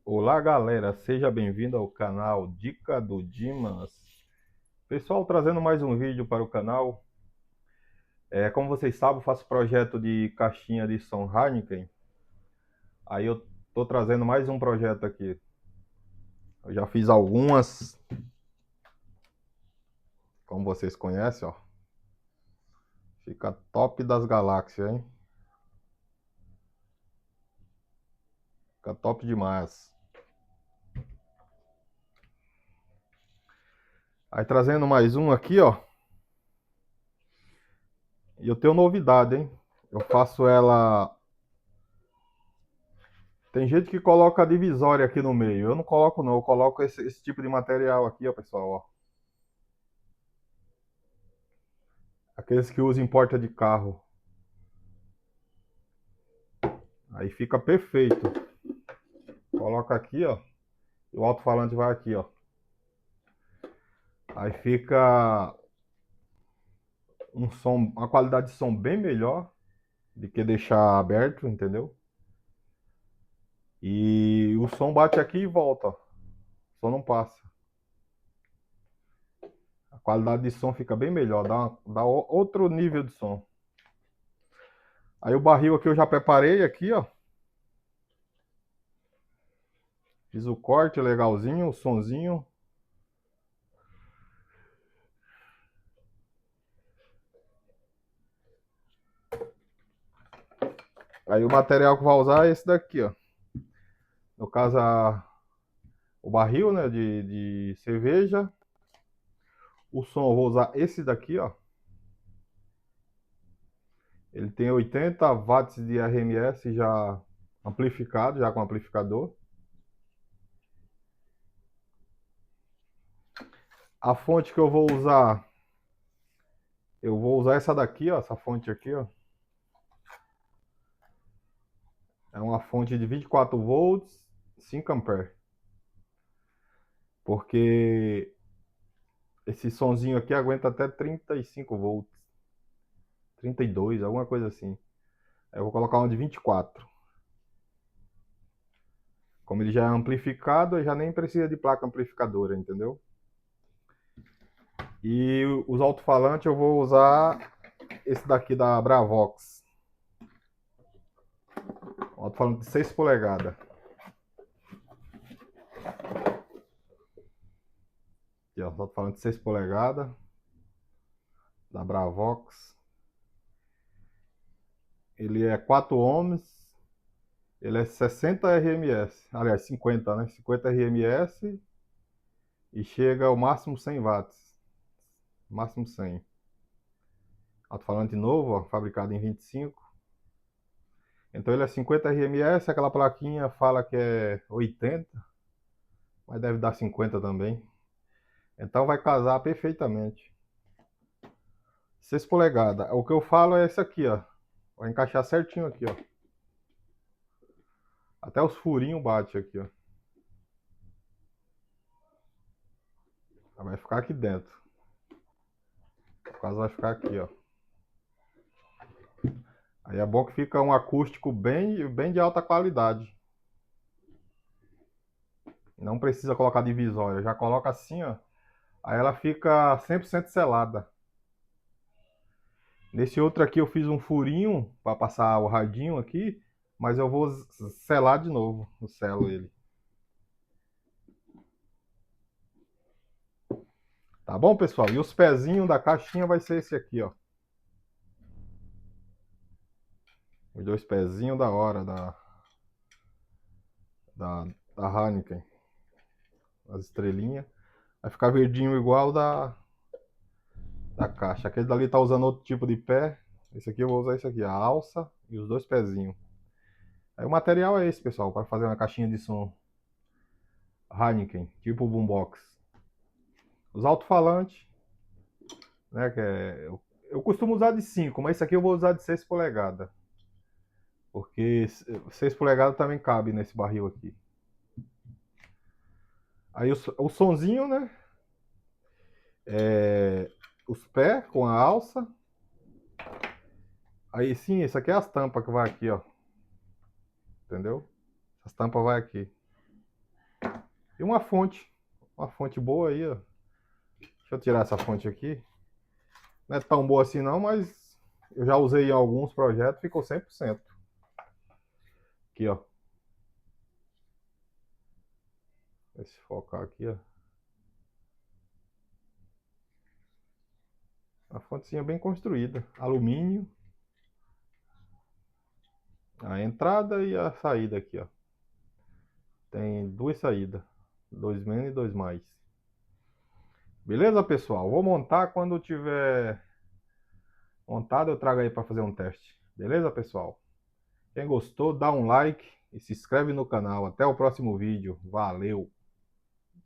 Olá, galera, seja bem-vindo ao canal Dica do Dimas. Pessoal, trazendo mais um vídeo para o canal. Como vocês sabem, eu faço projeto de caixinha de som Heineken. Aí eu tô trazendo mais um projeto aqui. Eu já fiz algumas, como vocês conhecem, ó. Fica top das galáxias, hein? Fica top demais. Aí trazendo mais um aqui, ó. E eu tenho novidade, hein? Eu faço ela. Tem gente que coloca a divisória aqui no meio. Eu não coloco, não. Eu coloco esse tipo de material aqui, ó, pessoal, ó. Aqueles que usam em porta de carro. Aí fica perfeito. Coloca aqui, ó. E o alto-falante vai aqui, ó. Aí fica um som, uma qualidade de som bem melhor do que deixar aberto, entendeu? E o som bate aqui e volta, ó. O som não passa. A qualidade de som fica bem melhor, dá outro nível de som. Aí o barril aqui eu já preparei aqui, ó. Fiz o corte legalzinho, o sonzinho. Aí o material que vai usar é esse daqui, ó. No caso, o barril, né, de cerveja. O som eu vou usar esse daqui, ó. Ele tem 80 watts de RMS já amplificado, já com amplificador. A fonte que eu vou usar essa daqui, ó, essa fonte aqui, ó. É uma fonte de 24 volts, 5 amperes. Porque esse sonzinho aqui aguenta até 35 volts, 32, alguma coisa assim. Aí eu vou colocar uma de 24. Como ele já é amplificado, já nem precisa de placa amplificadora, entendeu? E os alto-falantes eu vou usar esse daqui da Bravox. Alto-falante de 6 polegadas. Aqui, ó, alto-falante de 6 polegadas da Bravox. Ele é 4 ohms. Ele é 60 RMS. Aliás, 50, né? 50 RMS e chega ao máximo 100 watts. Máximo 100. Alto-falante novo, ó, fabricado em 25. Então ele é 50 RMS, aquela plaquinha fala que é 80, mas deve dar 50 também. Então vai casar perfeitamente. 6 polegadas. O que eu falo é esse aqui, ó. Vai encaixar certinho aqui, ó. Até os furinhos bate aqui, ó. Vai ficar aqui dentro. O caso vai ficar aqui, ó. Aí é bom que fica um acústico bem de alta qualidade. Não precisa colocar divisória, já coloca assim, ó. Aí ela fica 100% selada. Nesse outro aqui eu fiz um furinho para passar o radinho aqui, mas eu vou selar de novo, eu selo ele. Tá bom, pessoal? E os pezinhos da caixinha vai ser esse aqui, ó. Os dois pezinhos da hora da, da Heineken. As estrelinhas. Vai ficar verdinho igual da caixa. Aquele dali tá usando outro tipo de pé. Esse aqui eu vou usar esse aqui, a alça e os dois pezinhos. Aí o material é esse, pessoal, para fazer uma caixinha de som Heineken, tipo boombox. Os alto-falantes, né, eu costumo usar de 5, mas esse aqui eu vou usar de 6 polegadas. Porque 6 polegadas também cabe nesse barril aqui. Aí o sonzinho, né? Os pés com a alça. Aí sim, isso aqui é as tampas que vai aqui, ó. Entendeu? As tampas vai aqui. E uma fonte boa aí, ó. Deixa eu tirar essa fonte aqui. Não é tão boa assim não, mas eu já usei em alguns projetos, ficou 100%. Aqui, ó. Deixa eu focar aqui, ó. A fontezinha bem construída. Alumínio. A entrada e a saída aqui, ó. Tem duas saídas. Dois menos e dois mais. Beleza, pessoal? Vou montar quando tiver montado, eu trago aí para fazer um teste. Beleza, pessoal? Quem gostou, dá um like e se inscreve no canal. Até o próximo vídeo. Valeu!